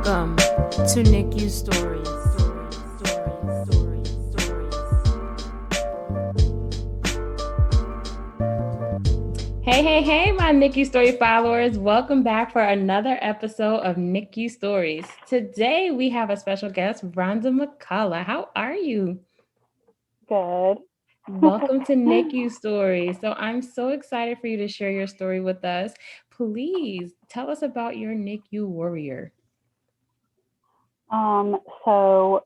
Welcome to NICU Stories. Hey, my NICU Story followers. Welcome back for another episode of NICU Stories. Today, we have a special guest, Rhonda McCalla. How are you? Good. Welcome to NICU Stories. So I'm so excited for you to share your story with us. Please tell us about your NICU warrior. So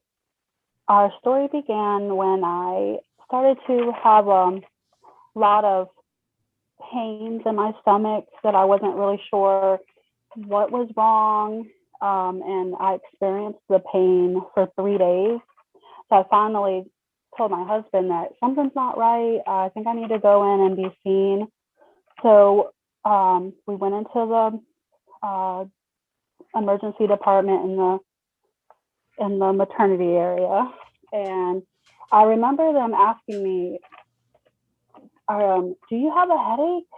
our story began when I started to have a lot of pains in my stomach that I wasn't really sure what was wrong. And I experienced the pain for 3 days. So I finally told my husband that something's not right. I think I need to go in and be seen. So we went into the emergency department in the maternity area, and I remember them asking me, "Do you have a headache?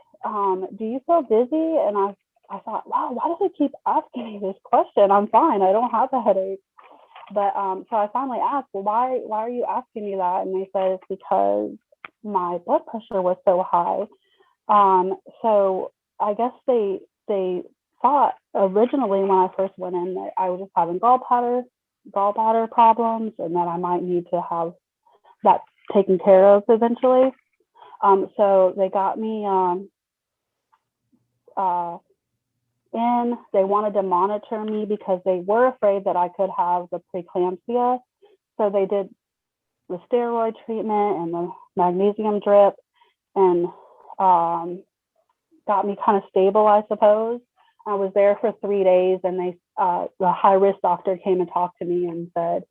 Do you feel dizzy?" And I thought, wow, why do they keep asking me this question? I'm fine. I don't have a headache. But so I finally asked, well, why are you asking me that? And they said it's because my blood pressure was so high. So I guess they thought originally when I first went in that I was just having gallbladder problems and that I might need to have that taken care of eventually. So they got me in. They wanted to monitor me because they were afraid that I could have the preeclampsia. So they did the steroid treatment and the magnesium drip and got me kind of stable, I suppose. I was there for 3 days, and the high risk doctor came and talked to me and said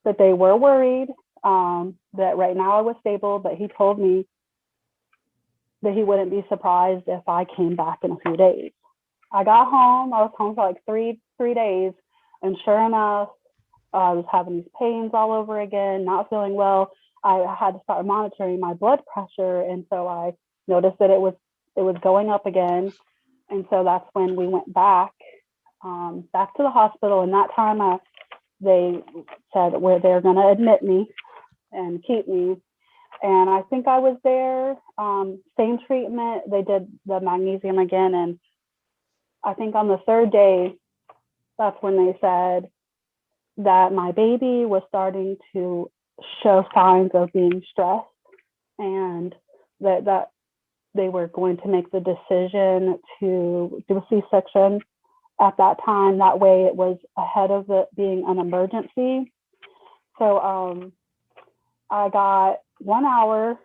that they were worried that right now I was stable, but he told me that he wouldn't be surprised if I came back in a few days. I got home. I was home for like three days, and sure enough, I was having these pains all over again, not feeling well. I had to start monitoring my blood pressure, and so I noticed that it was going up again. And so that's when we went back to the hospital. And that time they said where they're going to admit me and keep me. And I think I was there, same treatment. They did the magnesium again. And I think on the third day, that's when they said that my baby was starting to show signs of being stressed, and that they were going to make the decision to do a C-section at that time. That way it was ahead of it being an emergency. So I got 1 hour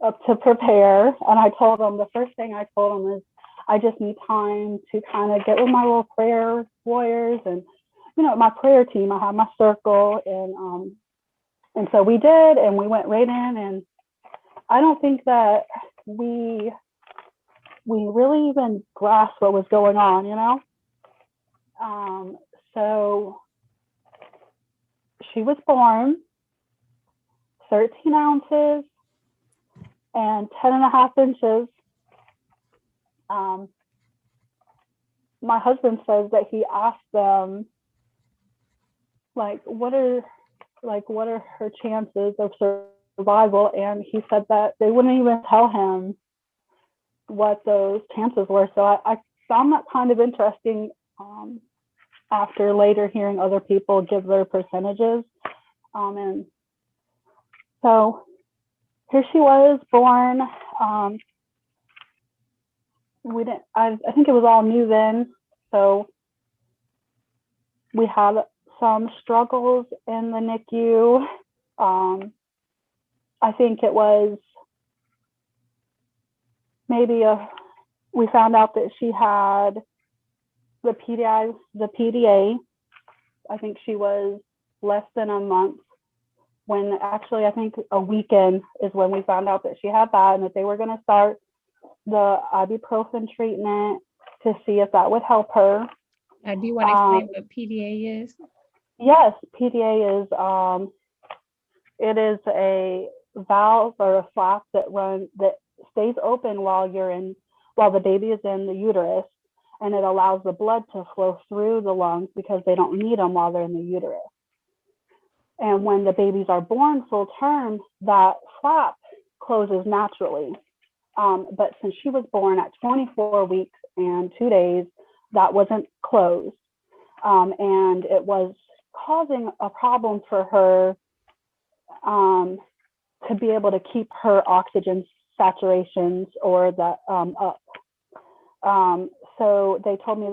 up to prepare, and I told them, the first thing I told them is I just need time to kind of get with my little prayer warriors and, my prayer team. I have my circle, and so we did, and we went right in, and I don't think that we really even grasped what was going on, So she was born 13 ounces and 10 and a half inches. My husband says that he asked them, what are her chances of survival? And he said that they wouldn't even tell him what those chances were. So I found that kind of interesting after later hearing other people give their percentages. And so here she was born. I think it was all new then. So we had some struggles in the NICU. I think it was we found out that she had the PDA. I think she was less than a month, when actually I think a weekend is when we found out that she had that, and that they were going to start the ibuprofen treatment to see if that would help her. Do you want to explain what PDA is? Yes, PDA is it is a valve or a flap that stays open while the baby is in the uterus, and it allows the blood to flow through the lungs because they don't need them while they're in the uterus. And when the babies are born full term, that flap closes naturally. But since she was born at 24 weeks and 2 days, that wasn't closed. And it was causing a problem for her to be able to keep her oxygen saturations or that up. So they told me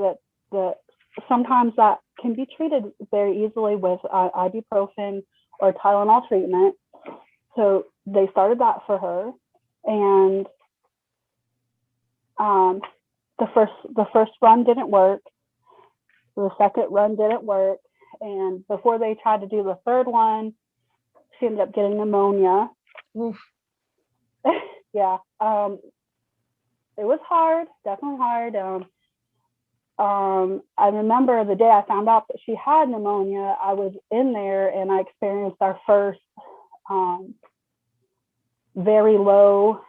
that sometimes that can be treated very easily with ibuprofen or Tylenol treatment. So they started that for her, and the first run didn't work. The second run didn't work, and before they tried to do the third one, she ended up getting pneumonia. Oof. Yeah, it was hard, definitely hard. I remember the day I found out that she had pneumonia, I was in there and I experienced our first very low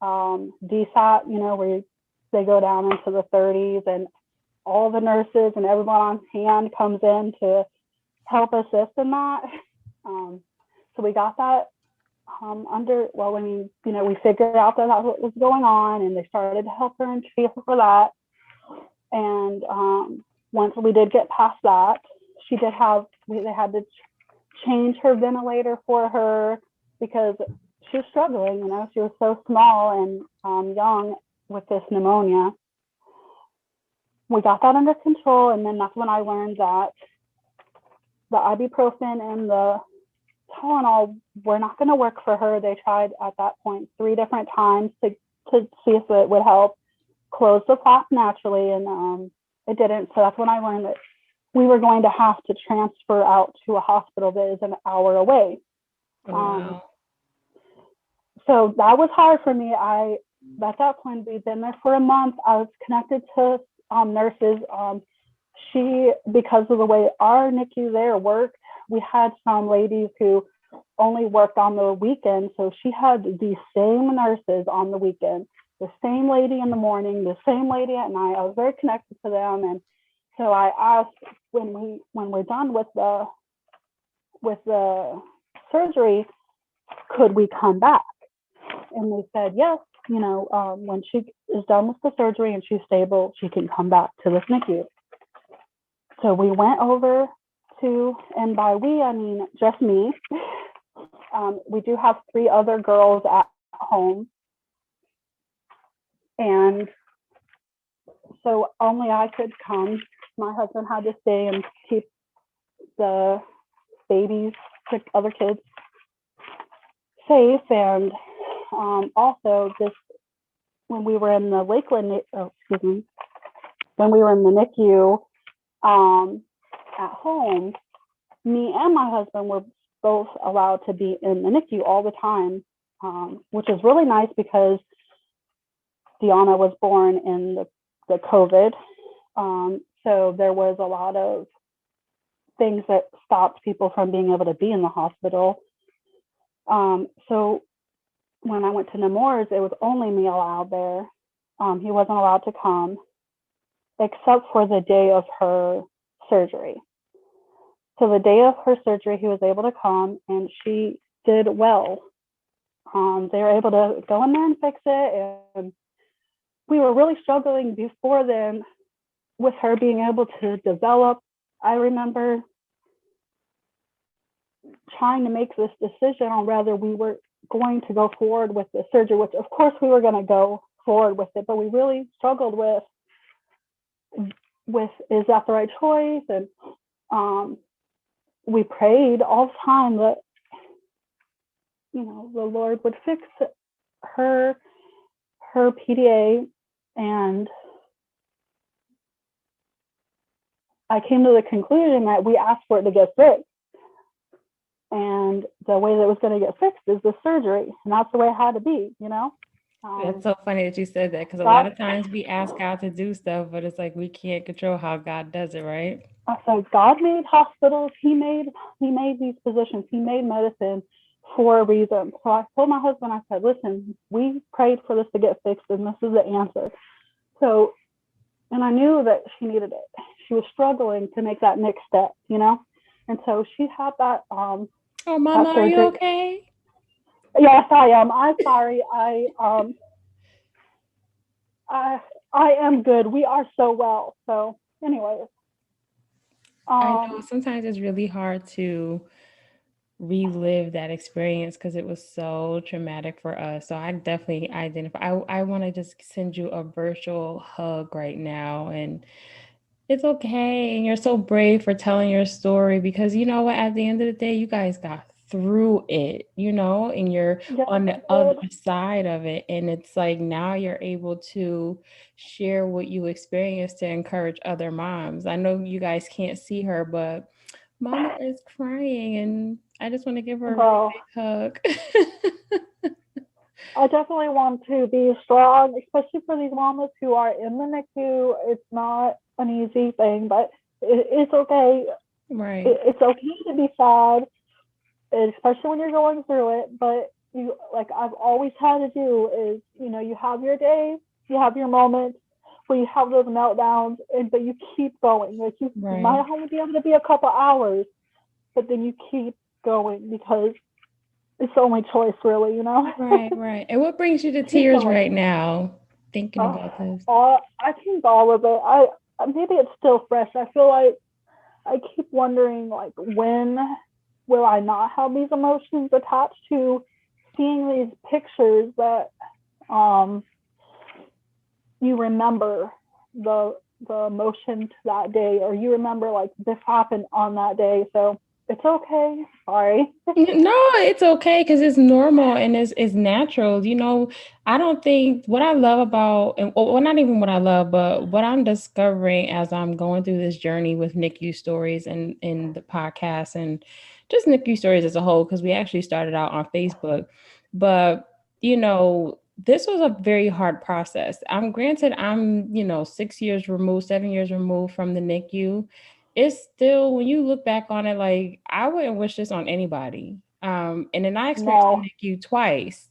DSAT, where they go down into the 30s, and all the nurses and everyone on hand comes in to help assist in that. So we got that we figured out that that's what was going on, and they started to help her and treat her for that. And once we did get past that, they had to change her ventilator for her because she was struggling. She was so small and young with this pneumonia. We got that under control, and then that's when I learned that the ibuprofen and the Tylenol were not going to work for her. They tried at that point 3 different times to see if it would help close the flap naturally, and it didn't. So that's when I learned that we were going to have to transfer out to a hospital that is an hour away. Wow. So that was hard for me. At that point, we'd been there for a month. I was connected to nurses. Because of the way our NICU there worked, we had some ladies who only worked on the weekend. So she had the same nurses on the weekend, the same lady in the morning, the same lady at night. I was very connected to them. And so I asked when we're done with the surgery, could we come back? And they said, yes, when she is done with the surgery and she's stable, she can come back to this NICU. So we went over to, and by we, I mean just me. We do have 3 other girls at home. And so only I could come. My husband had to stay and keep the babies, the other kids, safe. And also when we were in the when we were in the NICU at home, me and my husband were both allowed to be in the NICU all the time, which is really nice because Deanna was born in the COVID. So there was a lot of things that stopped people from being able to be in the hospital. So when I went to Nemours, it was only me allowed there. He wasn't allowed to come, except for the day of her surgery. So the day of her surgery, he was able to come, and she did well. They were able to go in there and fix it, and we were really struggling before then with her being able to develop. I remember trying to make this decision on whether we were going to go forward with the surgery, which of course we were going to go forward with it, but we really struggled with is that the right choice? And we prayed all the time that the Lord would fix her PDA. And I came to the conclusion that we asked for it to get fixed, and the way that it was going to get fixed is the surgery, and that's the way it had to be. It's so funny that you said that, because a lot of times we ask God to do stuff, but it's like we can't control how God does it, right? So God made hospitals. He made these positions. He made medicine for a reason. So I told my husband, I said, listen, we prayed for this to get fixed, and this is the answer. So And I knew that she needed it. She was struggling to make that next step, And so she had that Oh, Mama, that are you surgery. okay? Yes, I am. I'm sorry. I I am good. We are so well. So, anyways, I know sometimes it's really hard to relive that experience because it was so traumatic for us. So I definitely identify. I want to just send you a virtual hug right now, and it's okay. And you're so brave for telling your story because you know what? At the end of the day, you guys got through it, and you're yes, on we the other did. side of it. And it's like now you're able to share what you experienced to encourage other moms. I know you guys can't see her, but Mama is crying, and I just want to give her a really Well, big hug. I definitely want to be strong, especially for these mamas who are in the NICU. It's not an easy thing, but it's okay. Right. It's okay to be sad, especially when you're going through it. But like I've always had to do is, you have your days, you have your moments where you have those meltdowns, but you keep going. Like you Right. might only be able to be a couple hours, but then you keep going because it's the only choice, really. Right, right. And what brings you to Keep tears going. right now thinking about this? I think all of it. I maybe it's still fresh. I feel like I keep wondering, like, when will I not have these emotions attached to seeing these pictures that you remember the emotion to that day, or you remember like this happened on that day. So it's okay. Sorry. No, it's okay because it's normal and it's natural. I don't think what I love about, and well, not even what I love, but what I'm discovering as I'm going through this journey with NICU stories and in the podcast and just NICU stories as a whole, because we actually started out on Facebook. But, this was a very hard process. I'm granted, I'm, 6 years removed, 7 years removed from the NICU. It's still, when you look back on it, like I wouldn't wish this on anybody. And then I experienced the No. NICU twice.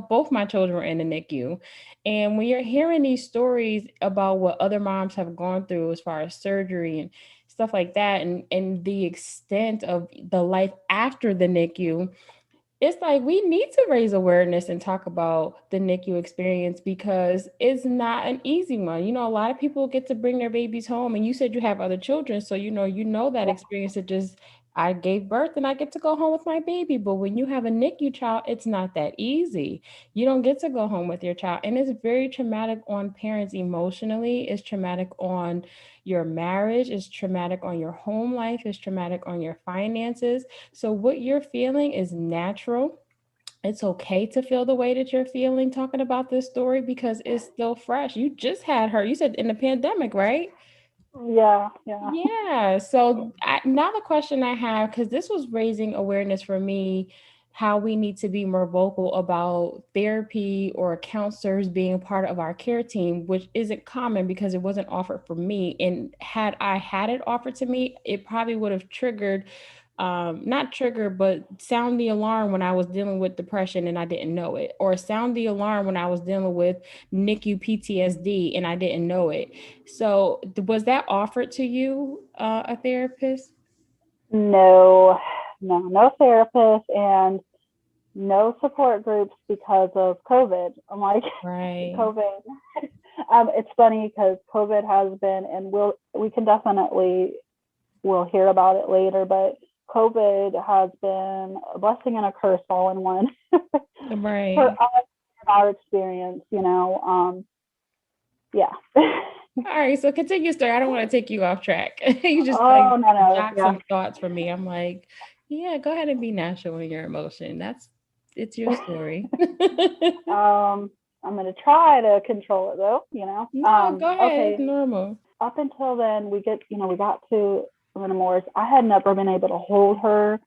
Both my children were in the NICU. And when you're hearing these stories about what other moms have gone through as far as surgery and stuff like that, and the extent of the life after the NICU, it's like we need to raise awareness and talk about the NICU experience because it's not an easy one. A lot of people get to bring their babies home, and you said you have other children, so you know that Yeah. experience of just I gave birth and I get to go home with my baby. But when you have a NICU child, it's not that easy. You don't get to go home with your child, and it's very traumatic on parents emotionally. It's traumatic on your marriage. It's traumatic on your home life. It's traumatic on your finances. So, what you're feeling is natural. It's okay to feel the way that you're feeling talking about this story because it's still fresh. You just had her, you said in the pandemic, right? Yeah. Yeah. Yeah. So now the question I have, because this was raising awareness for me, how we need to be more vocal about therapy or counselors being a part of our care team, which isn't common because it wasn't offered for me. And had I had it offered to me, it probably would have triggered, not trigger, but sound the alarm when I was dealing with depression and I didn't know it, or sound the alarm when I was dealing with NICU PTSD and I didn't know it. So, was that offered to you, a therapist? No. No. No therapist and no support groups because of COVID. I'm like, Right. COVID. It's funny because COVID has been, and we can definitely we'll hear about it later, but COVID has been a blessing and a curse all in one for Right. us, our experience. Yeah. All right. So continue your story. I don't want to take you off track. You just like Oh, no, no, jot yeah. some thoughts for me. I'm like, yeah, go ahead and be natural in your emotion. It's your story. I'm gonna try to control it though. No, go ahead. It's Okay. normal. Up until then, we got to Lena Moore's. I had never been able to hold her.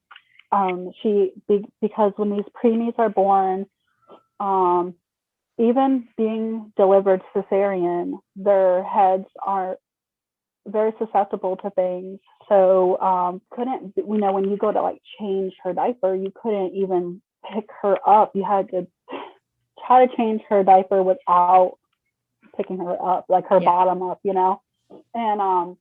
Because when these preemies are born, um, even being delivered cesarean, their heads are very susceptible to things. So couldn't when you go to like change her diaper, you couldn't even pick her up. You had to try to change her diaper without picking her up, like her Yeah. bottom up, you know. And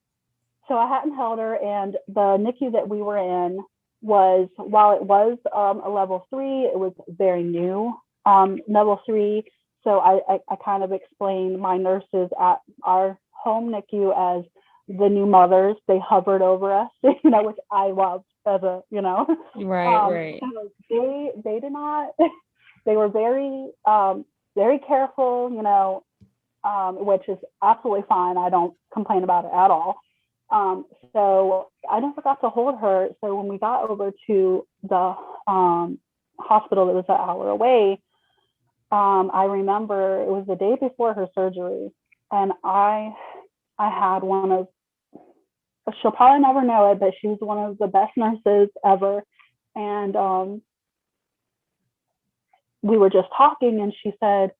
so I hadn't held her, and the NICU that we were in was, while it was a level 3, it was very new, level 3. So I kind of explained my nurses at our home NICU as the new mothers. They hovered over us, you know, which I loved as a, you know. Right, right. So they did not. They were very careful, you know, which is absolutely fine. I don't complain about it at all. So I never got to hold her. So when we got over to the hospital that was an hour away, I remember it was the day before her surgery, and I had one of, she'll probably never know it, but she was one of the best nurses ever. And we were just talking, and she said,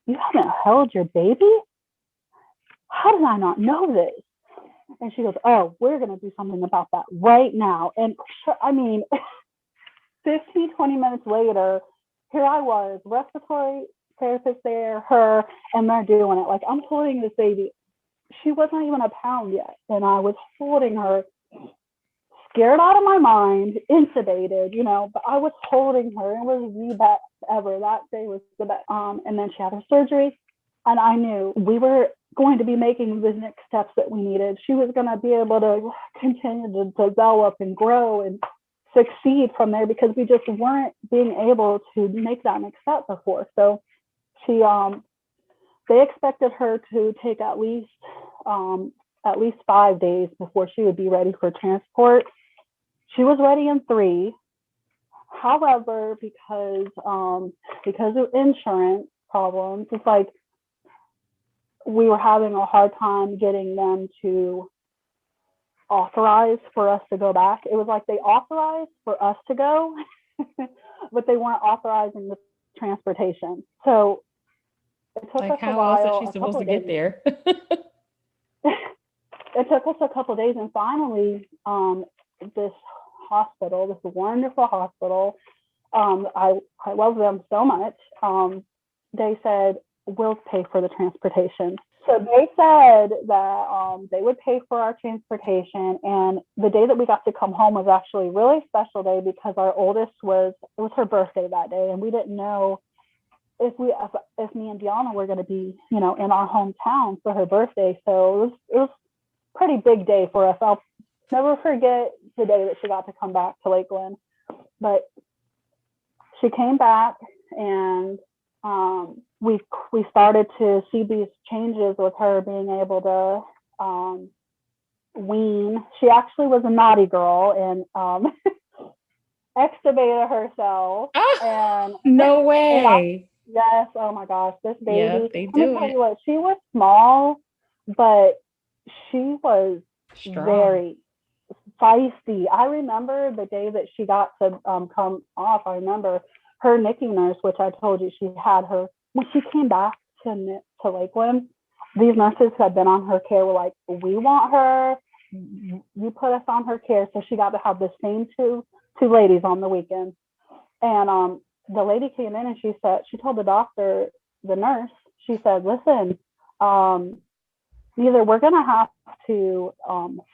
"You haven't held your baby? How did I not know this?" And she goes, "Oh, we're going to do something about that right now." And I mean, 15, 20 minutes later, here I was, respiratory therapist there, her, and they're doing it. Like, I'm holding this baby. She wasn't even a pound yet. And I was holding her, scared out of my mind, intubated, you know, but I was holding her. It was the best ever. That day was the best. And then she had her surgery. And I knew we were going to be making the next steps that we needed. She was going to be able to continue to develop and grow and succeed from there, because we just weren't being able to make that next step before. So she, they expected her to take at least 5 days before she would be ready for transport. She was ready in 3. However, because of insurance problems, it's like we were having a hard time getting them to authorize for us to go back. It was like they authorized for us to go, but they weren't authorizing the transportation. So it took Like, us a how else is while, she a supposed couple to of get days. there? It took us a couple of days, and finally, this hospital, this wonderful hospital, I love them so much. They said, "We'll pay for the transportation." So they said that they would pay for our transportation, and the day that we got to come home was actually a really special day, because our oldest it was her birthday that day, and we didn't know if me and Deanna were going to be, you know, in our hometown for her birthday. So it was a pretty big day for us. I'll never forget the day that she got to come back to Lakeland. But she came back, and we started to see these changes with her being able to wean. She actually was a naughty girl, and extubated herself. Oh, And no and I, way. yes, oh my gosh, this Yep, baby. they Let me do tell you it. what, she was small, but she was Strong. very feisty. I remember the day that she got to come off. I remember her NICU nurse, which I told you she had her when she came back to Lakeland. These nurses who had been on her care were like, "We want her. You put us on her care." So she got to have the same two ladies on the weekend. And the lady came in, and she told the doctor, the nurse, she said, "Listen, either we're going to have to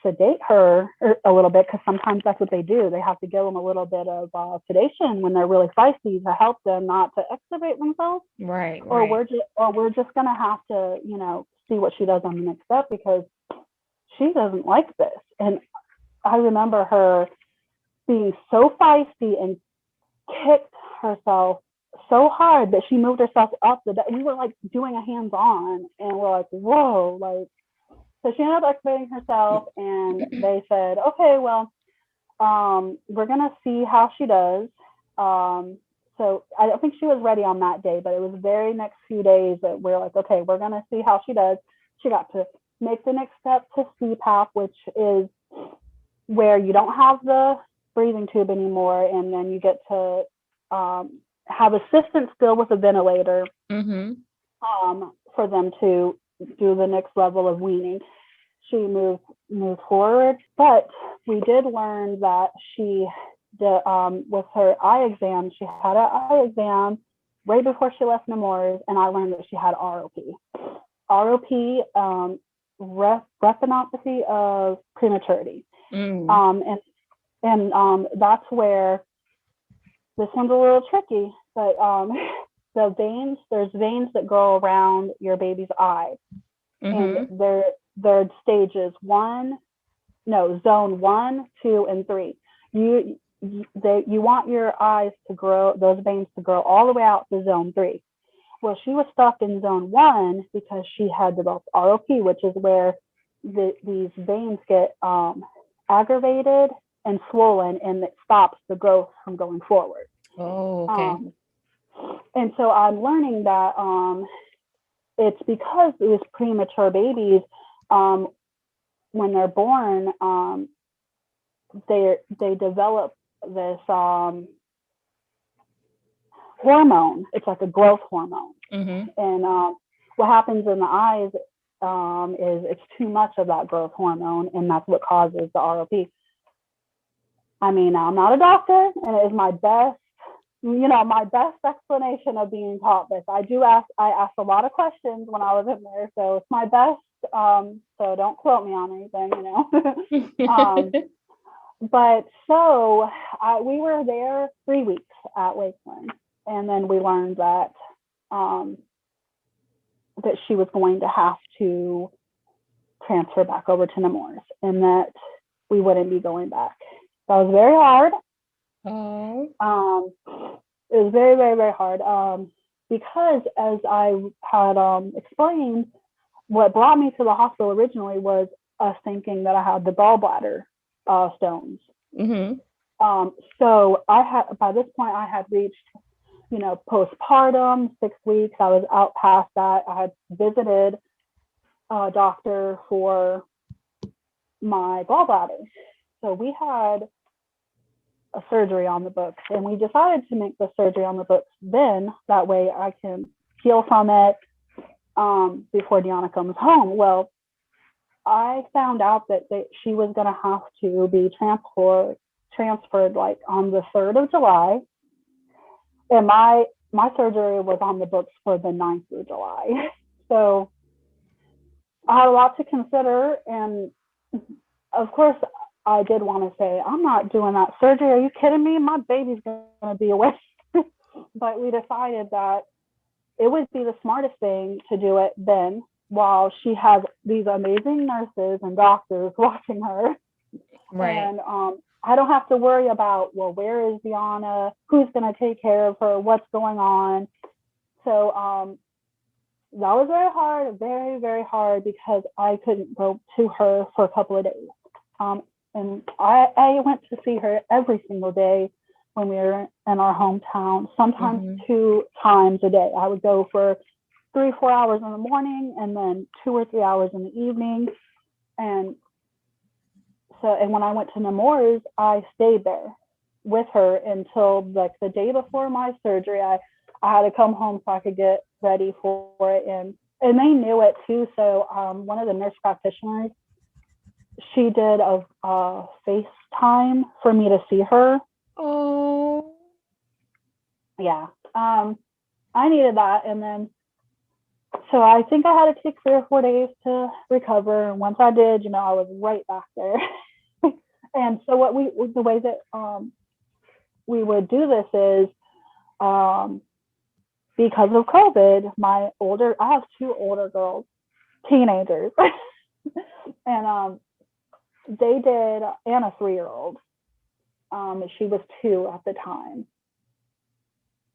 sedate her a little bit, because sometimes that's what they do. They have to give them a little bit of sedation when they're really feisty to help them not to extubate themselves, Right, or right. we're just going to have to, you know, see what she does on the next step, because she doesn't like this." And I remember her being so feisty and kicked herself so hard that she moved herself up the bed. We were like doing a hands-on, and we're like, "Whoa!" Like, so she ended up extubating herself, and they said, "Okay, well, we're gonna see how she does." So I don't think she was ready on that day, but it was the very next few days that we're like, "Okay, we're gonna see how she does." She got to make the next step to CPAP, which is where you don't have the breathing tube anymore, and then you get to have assistance still with a ventilator, Mm-hmm. for them to do the next level of weaning. She moved forward, but we did learn that with her eye exam, she had an eye exam right before she left Nemours, and I learned that she had ROP. ROP, retinopathy of prematurity. Mm. And that's where this one's a little tricky, but there's veins that go around your baby's eye, and Mm-hmm. they're stages zone 1, 2, and 3. You want your eyes to grow, those veins to grow all the way out to zone 3. Well, she was stuck in zone 1 because she had developed ROP, which is where these veins get aggravated and swollen, and it stops the growth from going forward. Oh, okay. Um, and so I'm learning that it's because these premature babies, um, when they're born, they develop this hormone. It's like a growth hormone, Mm-hmm. and what happens in the eyes is it's too much of that growth hormone, and that's what causes the ROP. I mean, I'm not a doctor, and it is my best explanation of being taught this. I asked a lot of questions when I was in there, so it's my best. So don't quote me on anything. But so we were there 3 weeks at Lakeland, and then we learned um, that she was going to have to transfer back over to Nemours, and that we wouldn't be going back. That was very hard. Oh. It was very, very, very hard because, as I had explained, what brought me to the hospital originally was us thinking that I had the gallbladder stones. Mm-hmm. So by this point, I had reached, postpartum, 6 weeks. I was out past that. I had visited a doctor for my gallbladder. So we had a surgery on the books, and we decided to make the surgery on the books then. That way I can heal from it before Deanna comes home. Well, I found out that she was going to have to be transferred like on the 3rd of July. And my surgery was on the books for the 9th of July. So I had a lot to consider. And of course, I did want to say, I'm not doing that surgery. Are you kidding me? My baby's going to be away. But we decided that it would be the smartest thing to do it then, while she has these amazing nurses and doctors watching her. Right. And I don't have to worry about, well, where is Deanna? Who's going to take care of her? What's going on? So that was very hard, very, very hard, because I couldn't go to her for a couple of days. And I went to see her every single day when we were in our hometown, sometimes Mm-hmm. 2 times a day. I would go for 3-4 hours in the morning, and then 2 or 3 hours in the evening. And when I went to Nemours, I stayed there with her until like the day before my surgery. I had to come home so I could get ready for it, and they knew it too. So one of the nurse practitioners, she did a FaceTime for me to see her. Oh. Yeah, I needed that, and then so I think I had to take 3 or 4 days to recover. And once I did, I was right back there. And so the way that we would do this is, because of COVID, I have 2 older girls, teenagers, and they did, and a 3-year-old. She was 2 at the time.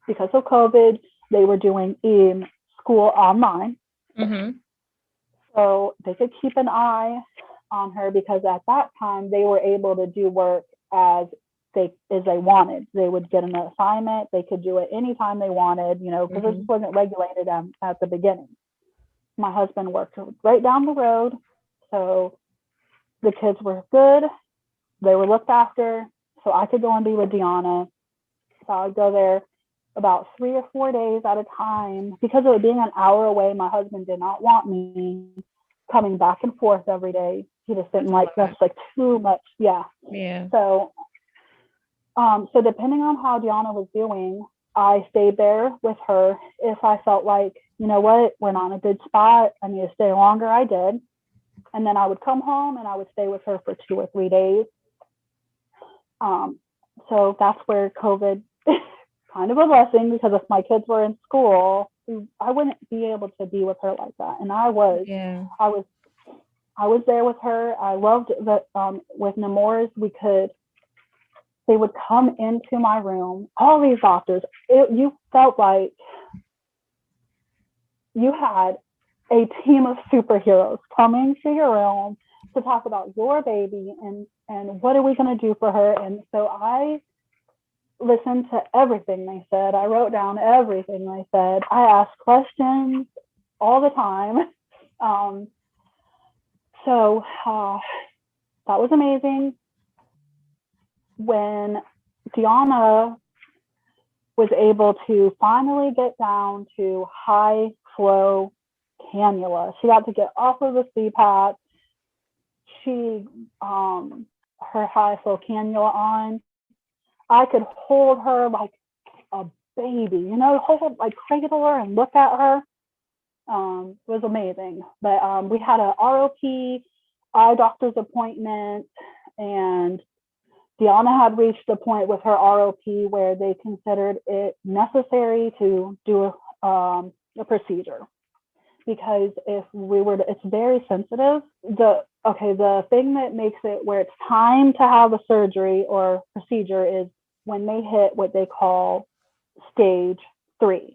Because of COVID, they were doing school online. Mm-hmm. So they could keep an eye on her, because at that time they were able to do work as they wanted. They would get an assignment. They could do it anytime they wanted, because it Mm-hmm. just wasn't regulated at the beginning. My husband worked right down the road. So the kids were good. They were looked after. So I could go and be with Deanna. So I would go there about 3 or 4 days at a time. Because of it being an hour away, my husband did not want me coming back and forth every day. He just didn't like, that's like too much. Yeah. Yeah. So depending on how Deanna was doing, I stayed there with her. If I felt like, you know what, we're not in a good spot, I need to stay longer, I did. And then I would come home and I would stay with her for 2 or 3 days. So that's where COVID kind of a blessing, because if my kids were in school, I wouldn't be able to be with her like that. And I was there with her. I loved that with Nemours, they would come into my room, all these doctors. You felt like you had a team of superheroes coming to your room to talk about your baby and what are we going to do for her. And so I listened to everything they said. I wrote down everything they said. I asked questions all the time. So that was amazing. When Deanna was able to finally get down to high flow cannula, she got to get off of the CPAP. She her high flow cannula on. I could hold her like a baby, hold like cradle her and look at her. It was amazing. But we had a ROP eye doctor's appointment, and Deanna had reached the point with her ROP where they considered it necessary to do a procedure, because it's very sensitive. The thing that makes it where it's time to have a surgery or procedure is when they hit what they call stage 3.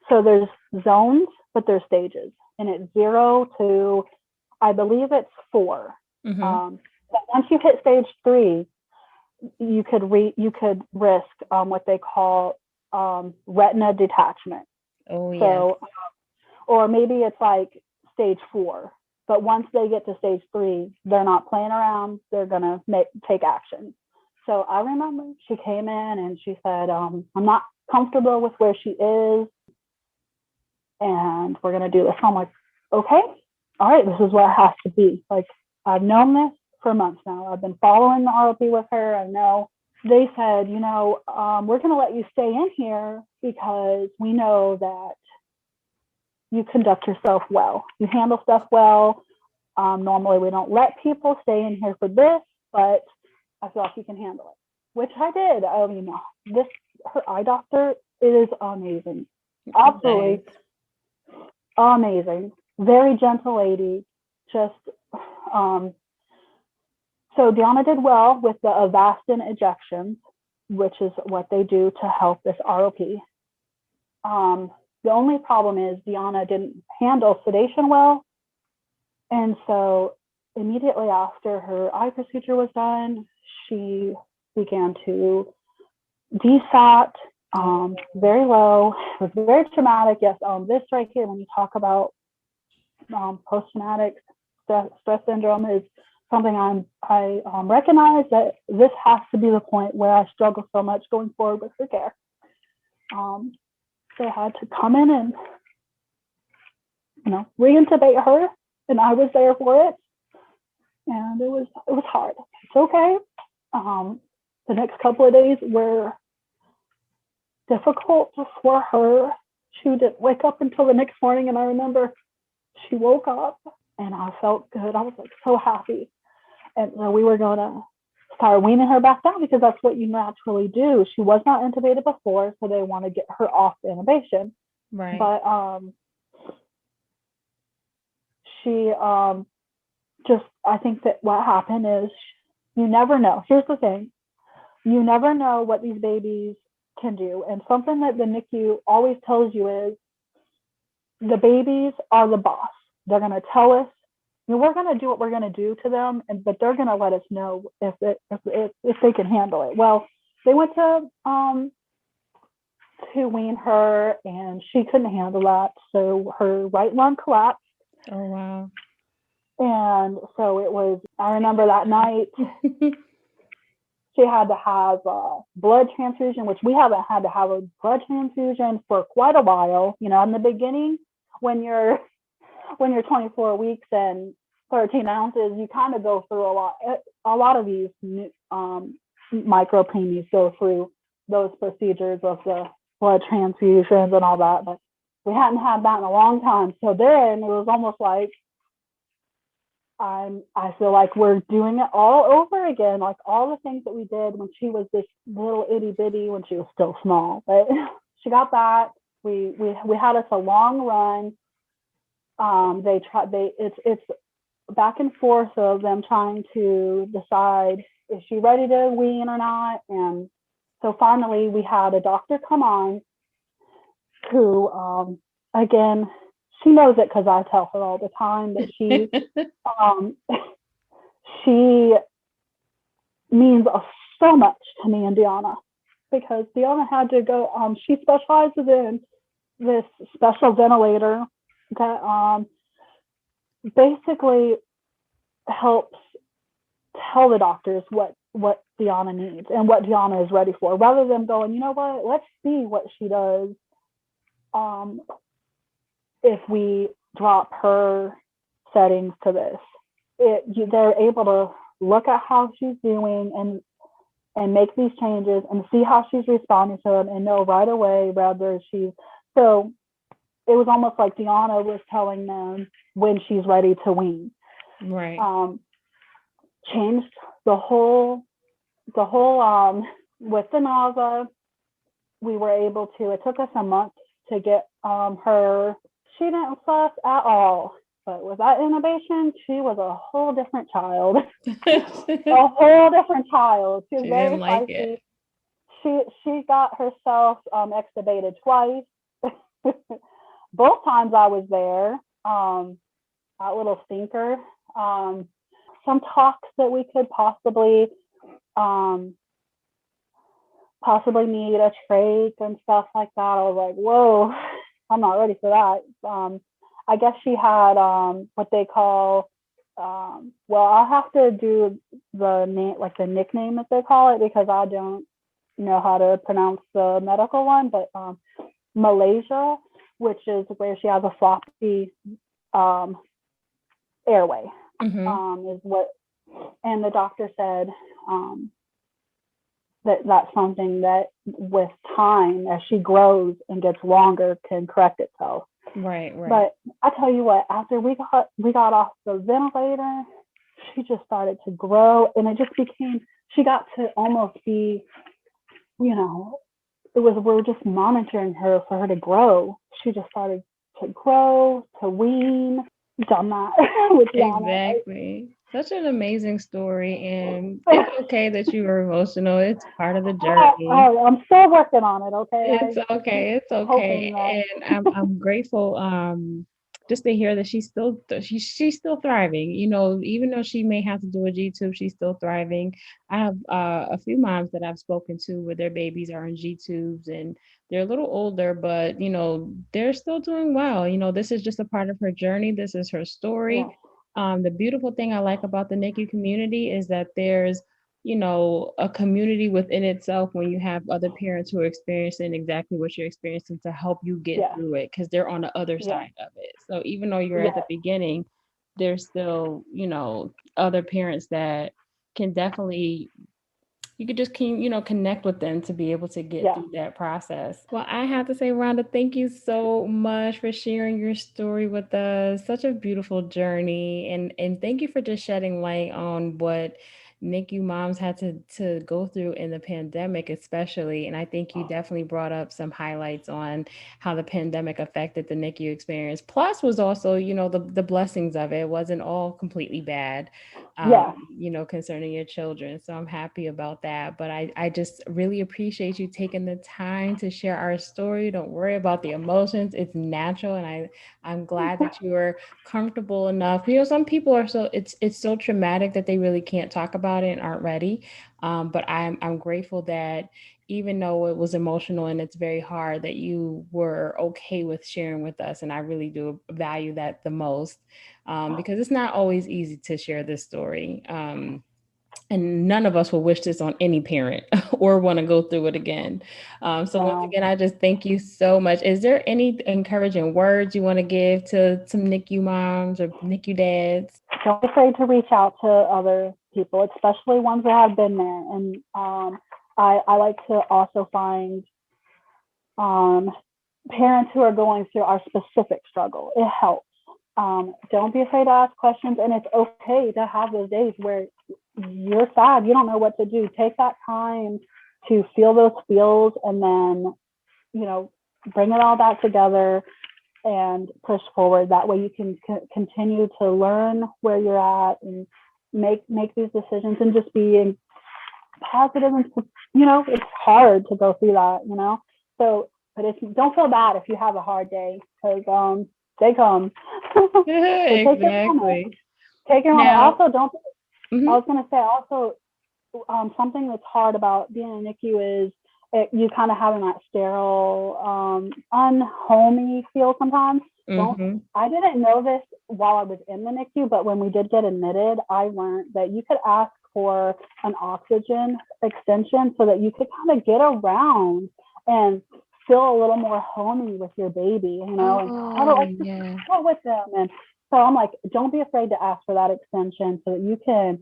So there's zones, but there's stages, and it's 0 to, I believe it's 4. But once you hit stage 3, you could risk what they call retina detachment. Oh yeah. So, or maybe it's like stage 4. But once they get to stage 3, they're not playing around. They're gonna take action. So I remember she came in and she said, "I'm not comfortable with where she is, and we're gonna do this." I'm like, "Okay, all right, this is what it has to be." Like, I've known this for months now. I've been following the ROP with her. I know. They said, we're going to let you stay in here because we know that you conduct yourself well. You handle stuff well. Normally, we don't let people stay in here for this, but I feel like you can handle it, which I did. Her eye doctor, it is amazing. Absolutely amazing. Very gentle lady. Just, so Deanna did well with the Avastin injections, which is what they do to help this ROP. The only problem is Deanna didn't handle sedation well. And so immediately after her eye procedure was done, she began to desat, very low. It was very traumatic. Yes, this right here, when you talk about post-traumatic stress syndrome, is something I recognize that this has to be the point where I struggle so much going forward with her care. They had to come in and, reintubate her, and I was there for it, and it was hard. It's okay. The next couple of days were difficult for her. She didn't wake up until the next morning, and I remember she woke up, and I felt good. I was like so happy. And we were going to start weaning her back down, because that's what you naturally do. She was not intubated before, so they want to get her off the intubation. Right. But she I think that what happened is, you never know. Here's the thing. You never know what these babies can do. And something that the NICU always tells you is, the babies are the boss. They're going to tell us, we're going to do what we're going to do to them, but they're going to let us know if they can handle it. Well, they went to wean her, and she couldn't handle that. So her right lung collapsed. Oh, wow. And so I remember that night, she had to have a blood transfusion, which we haven't had to have a blood transfusion for quite a while. In the beginning, when you're 24 weeks and 13 ounces, you kind of go through a lot. A lot of these micro-preemies go through those procedures of the blood transfusions and all that, but we hadn't had that in a long time. So then it was almost like I feel like we're doing it all over again, like all the things that we did when she was this little itty bitty, when she was still small. But she got that. We had us a long run. It's back and forth of them trying to decide, is she ready to wean or not? And so finally we had a doctor come on who, again, she knows it because I tell her all the time that um, she means so much to me and Deanna, because Deanna had to go, she specializes in this special ventilator that basically helps tell the doctors what Deanna needs and what Deanna is ready for, rather than going, you know what, let's see what she does if we drop her settings to this. They're able to look at how she's doing and make these changes and see how she's responding to them and know right away whether she's, so it was almost like Deanna was telling them when she's ready to wean. Right. Changed the whole with the NAVA. We were able to, it took us a month to get her, she didn't fuss at all. But with that intubation, she was a whole different child. A whole different child. She was She very didn't like feisty. it. She got herself extubated twice. Both times I was there. That little stinker. Some talks that we could possibly need a trach and stuff like that. I was like, whoa, I'm not ready for that. I guess she had what they call, well, I'll have to do the name, like the nickname that they call it, because I don't know how to pronounce the medical one, but Malaysia, which is where she has a floppy airway, is what, and the doctor said that's something that with time, as she grows and gets longer, can correct itself. Right. But I tell you what, after we got off the ventilator, she just started to grow, and it just became, she got to almost be, we're just monitoring her for her to grow. She just started to grow, to wean. Done that with Yana. Exactly. Such an amazing story, and it's okay that you were emotional. It's part of the journey. I'm still working on it. Okay, It's okay. It's okay. And I'm grateful just to hear that she's still thriving. Even though she may have to do a G-tube, she's still thriving. I have a few moms that I've spoken to where their babies are in G-tubes and they're a little older, but they're still doing well. This is just a part of her journey. This is her story. The beautiful thing I like about the NICU community is that there's a community within itself when you have other parents who are experiencing exactly what you're experiencing to help you get through it, because they're on the other side of it. So even though you're at the beginning, there's still, other parents that can definitely, you could just connect with them to be able to get through that process. Well, I have to say, Rhonda, thank you so much for sharing your story with us. Such a beautiful journey, and thank you for just shedding light on what NICU moms had to go through in the pandemic, especially. And I think you definitely brought up some highlights on how the pandemic affected the NICU experience. Plus, was also the blessings of it. It wasn't all completely bad. Concerning your children. So I'm happy about that. But I just really appreciate you taking the time to share our story. Don't worry about the emotions. It's natural. And I'm glad that you were comfortable enough. Some people are it's so traumatic that they really can't talk about it and aren't ready. But I'm grateful that even though it was emotional and it's very hard, that you were okay with sharing with us. And I really do value that the most, because it's not always easy to share this story. And none of us will wish this on any parent or want to go through it again. So once again, I just thank you so much. Is there any encouraging words you want to give to some NICU moms or NICU dads? Don't be afraid to reach out to other people, especially ones that have been there. And I like to also find um, parents who are going through our specific struggle. It helps. Don't be afraid to ask questions, and it's okay to have those days where you're sad, you don't know what to do. Take that time to feel those feels, and then, bring it all back together and push forward. That way you can continue to learn where you're at and make these decisions and just be positive. And it's hard to go through that, so, but if you don't feel bad if you have a hard day, because they come. So take your moment. Exactly. Take your moment. Now, Also, don't. I mhm. was going to say also, something that's hard about being in a NICU is you kind of having that sterile, unhomey feel sometimes. Don't. Mhm. I didn't know this while I was in the NICU, but when we did get admitted, I learned that you could ask for an oxygen extension so that you could kind of get around and feel a little more homey with your baby, and Oh, just yeah. cuddle with them. And so I'm like, don't be afraid to ask for that extension so that you can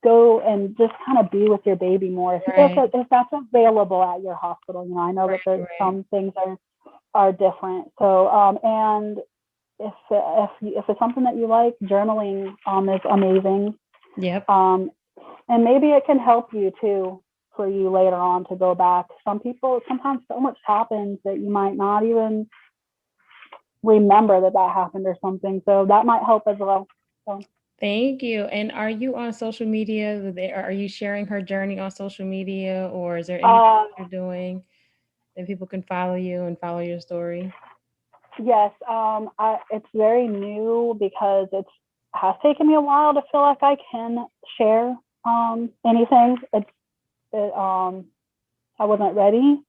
go and just kind of be with your baby more Right. if that's available at your hospital. I know that Right, right. some things are different. So and if it's something that you like, journaling is amazing. Yep. Um, and maybe it can help you too for you later on to go back. Some people, sometimes so much happens that you might not even remember that happened or something. So that might help as well. So Thank you. And are you on social media? Are you sharing her journey on social media, or is there anything uh, you're doing that people can follow you and follow your story? yes, it's very new because it has taken me a while to feel like I can share anything. I wasn't ready,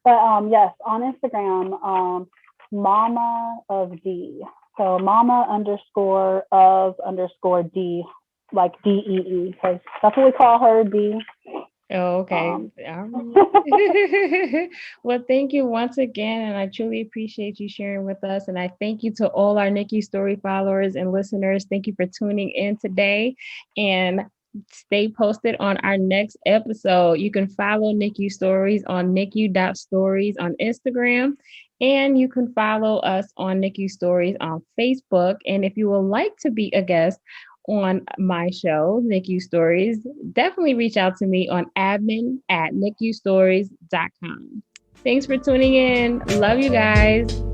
but yes, on Instagram, Mama of D. So Mama underscore of underscore D, like DEE, because that's what we call her, D. Oh, okay. Um, All right. Well, thank you once again, and I truly appreciate you sharing with us. And I thank you to all our NICU Story followers and listeners. Thank you for tuning in today, and stay posted on our next episode. You can follow NICU Stories on NICU.stories on Instagram, and you can follow us on NICU Stories on Facebook. And if you would like to be a guest on my show, NICU Stories, definitely reach out to me on admin@NICUstories.com. Thanks for tuning in. Love you guys.